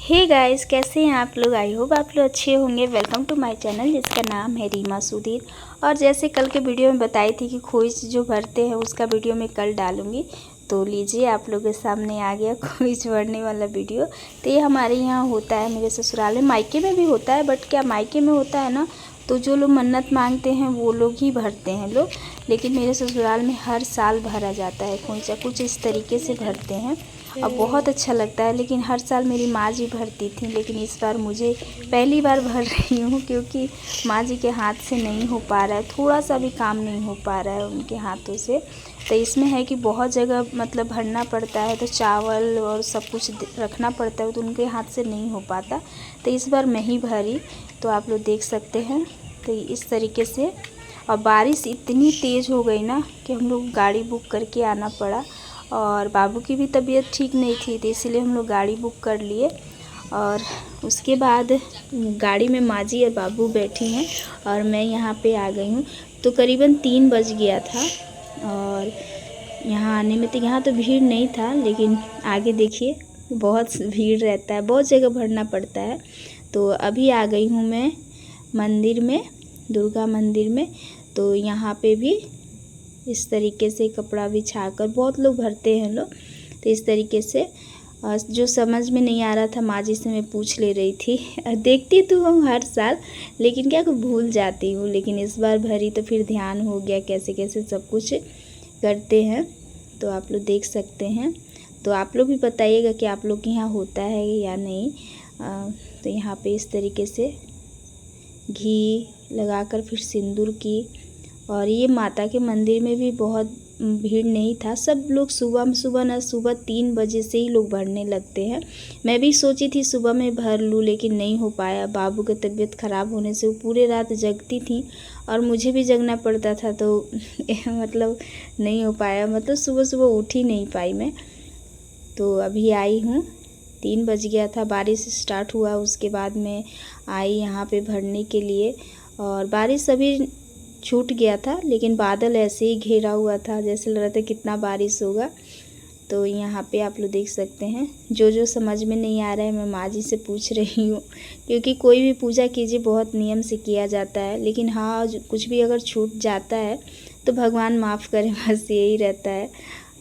Hey guys, कैसे हैं आप लोग। आई होप आप लोग अच्छे होंगे। वेलकम टू माय चैनल जिसका नाम है रीमा सुधीर। और जैसे कल के वीडियो में बताई थी कि खोइच जो भरते हैं उसका वीडियो मैं कल डालूंगी, तो लीजिए आप लोगों के सामने आ गया खोइच भरने वाला वीडियो। तो ये हमारे यहाँ होता है, मेरे ससुराल में, मायके में भी होता है, बट क्या मायके में होता है ना, तो जो लोग मन्नत मांगते हैं वो लोग ही भरते हैं लोग, लेकिन मेरे ससुराल में हर साल भरा जाता है खोइचा। कुछ इस तरीके से भरते हैं और बहुत अच्छा लगता है। लेकिन हर साल मेरी माँ जी भरती थी, लेकिन इस बार मुझे पहली बार भर रही हूँ क्योंकि माँ जी के हाथ से नहीं हो पा रहा है, थोड़ा सा भी काम नहीं हो पा रहा है उनके हाथों से। तो इसमें है कि बहुत जगह मतलब भरना पड़ता है, तो चावल और सब कुछ रखना पड़ता है, तो उनके हाथ से नहीं हो पाता। तो इस बार मैं ही भरी, तो आप लोग देख सकते हैं। तो इस तरीके से, और बारिश इतनी तेज़ हो गई ना कि हम लोग गाड़ी बुक करके आना पड़ा। और बाबू की भी तबीयत ठीक नहीं थी, तो इसीलिए हम लोग गाड़ी बुक कर लिए। और उसके बाद गाड़ी में माँ जी और बाबू बैठी हैं और मैं यहाँ पे आ गई हूँ। तो करीबन 3 बज गया था और यहाँ आने में, तो यहाँ तो भीड़ नहीं था, लेकिन आगे देखिए बहुत भीड़ रहता है, बहुत जगह भरना पड़ता है। तो अभी आ गई हूँ मैं मंदिर में, दुर्गा मंदिर में। तो यहाँ पे भी इस तरीके से कपड़ा बिछाकर बहुत लोग भरते हैं लोग। तो इस तरीके से जो समझ में नहीं आ रहा था माँ जी से मैं पूछ ले रही थी। देखती तो हूँ हर साल, लेकिन क्या भूल जाती हूँ, लेकिन इस बार भरी तो फिर ध्यान हो गया कैसे कैसे सब कुछ करते हैं। तो आप लोग देख सकते हैं। तो आप लोग भी बताइएगा कि आप लोग के यहाँ होता है या नहीं। तो यहाँ पे इस तरीके से घी लगाकर फिर सिंदूर की। और ये माता के मंदिर में भी बहुत भीड़ नहीं था, सब लोग सुबह 3 बजे से ही लोग भरने लगते हैं। मैं भी सोची थी सुबह में भर लूँ, लेकिन नहीं हो पाया। बाबू की तबीयत ख़राब होने से वो पूरे रात जगती थी और मुझे भी जगना पड़ता था, तो मतलब नहीं हो पाया, मतलब सुबह सुबह उठ ही नहीं पाई मैं। तो अभी आई हूँ, 3 बज गया था, बारिश स्टार्ट हुआ, उसके बाद मैं आई यहाँ पे भरने के लिए। और बारिश अभी छूट गया था, लेकिन बादल ऐसे ही घेरा हुआ था, जैसे लग रहा था कितना बारिश होगा। तो यहाँ पे आप लोग देख सकते हैं। जो समझ में नहीं आ रहा है मैं माँ जी से पूछ रही हूँ, क्योंकि कोई भी पूजा कीजिए बहुत नियम से किया जाता है, लेकिन हाँ कुछ भी अगर छूट जाता है तो भगवान माफ़ करे, बस यही रहता है।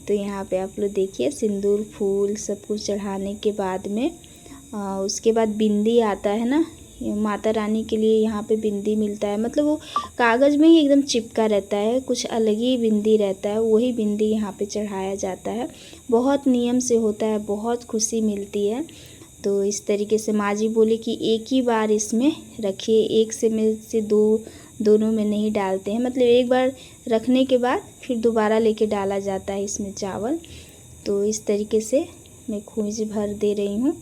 तो यहाँ पे आप लोग देखिए, सिंदूर फूल सब कुछ चढ़ाने के बाद में उसके बाद बिंदी आता है ना, माता रानी के लिए यहाँ पे बिंदी मिलता है, मतलब वो कागज़ में ही एकदम चिपका रहता है, कुछ अलग ही बिंदी रहता है, वही बिंदी यहाँ पे चढ़ाया जाता है। बहुत नियम से होता है, बहुत खुशी मिलती है। तो इस तरीके से माँ जी बोले कि एक ही बार इसमें रखिए, एक से में से दोनों में नहीं डालते हैं, मतलब एक बार रखने के बाद फिर दोबारा लेके डाला जाता है इसमें चावल। तो इस तरीके से मैं खोइच भर दे रही हूँ।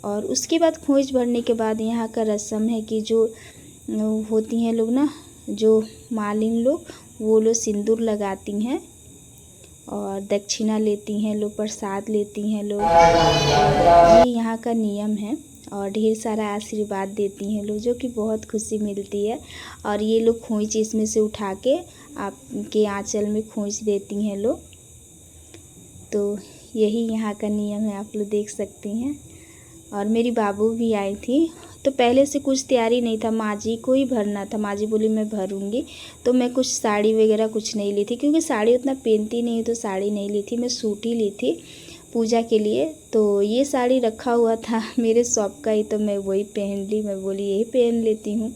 और उसके बाद खोइच भरने के बाद यहाँ का रस्म है कि जो होती हैं लोग ना, जो मालिन लोग, वो लोग सिंदूर लगाती हैं और दक्षिणा लेती हैं लोग, प्रसाद लेती हैं लोग। ये यहाँ का नियम है। और ढेर सारा आशीर्वाद देती हैं लोग, जो कि बहुत खुशी मिलती है। और ये लोग खोइच इसमें से उठा के आपके आंचल में खोइच देती हैं लोग। तो यही यहाँ का नियम है, आप लोग देख सकती हैं। और मेरी बाबू भी आई थी, तो पहले से कुछ तैयारी नहीं था, माँ जी को ही भरना था। माँ जी बोली मैं भरूंगी, तो मैं कुछ साड़ी वगैरह कुछ नहीं ली थी, क्योंकि साड़ी उतना पहनती नहीं, तो साड़ी नहीं ली थी, मैं सूट ही ली थी पूजा के लिए। तो ये साड़ी रखा हुआ था मेरे शॉप का ही, तो मैं वही पहन ली, मैं बोली यही पहन लेती हूँ।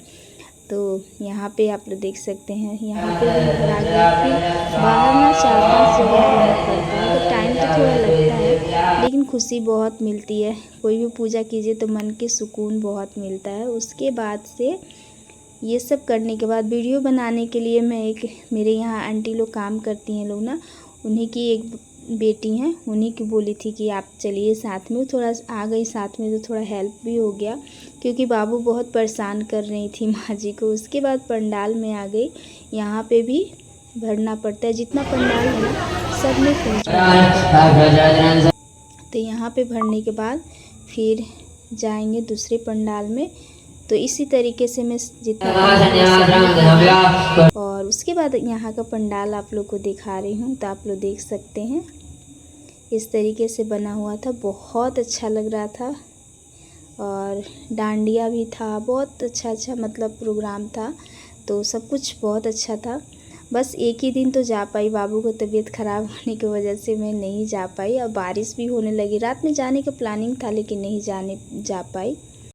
तो यहाँ पे आप लोग देख सकते हैं, यहाँ पे भी भरा गया। फिर बाहर ना 4-5 जगह भरना पड़ता है, तो टाइम तो थोड़ा लगता है, लेकिन खुशी बहुत मिलती है। कोई भी पूजा कीजिए तो मन के सुकून बहुत मिलता है। उसके बाद से ये सब करने के बाद वीडियो बनाने के लिए मैं मेरे यहाँ आंटी लोग काम करती हैं लोग ना, उन्हीं की एक बेटी हैं, उन्हीं की बोली थी कि आप चलिए साथ में। थोड़ा आ गई साथ में, तो थोड़ा हेल्प भी हो गया, क्योंकि बाबू बहुत परेशान कर रही थी माँ जी को। उसके बाद पंडाल में आ गई, यहाँ पे भी भरना पड़ता है, जितना पंडाल है ना सब में खोइच भरना। तो यहाँ पे भरने के बाद फिर जाएंगे दूसरे पंडाल में। तो इसी तरीके से मैं जितना और उसके बाद यहाँ का पंडाल आप लोग को दिखा रही हूँ, तो आप लोग देख सकते हैं। इस तरीके से बना हुआ था, बहुत अच्छा लग रहा था। और डांडिया भी था। बहुत अच्छा मतलब प्रोग्राम था, तो सब कुछ बहुत अच्छा था। बस एक ही दिन तो जा पाई, बाबू को तबीयत ख़राब होने की वजह से मैं नहीं जा पाई और बारिश भी होने लगी। रात में जाने का प्लानिंग था लेकिन नहीं जा पाई।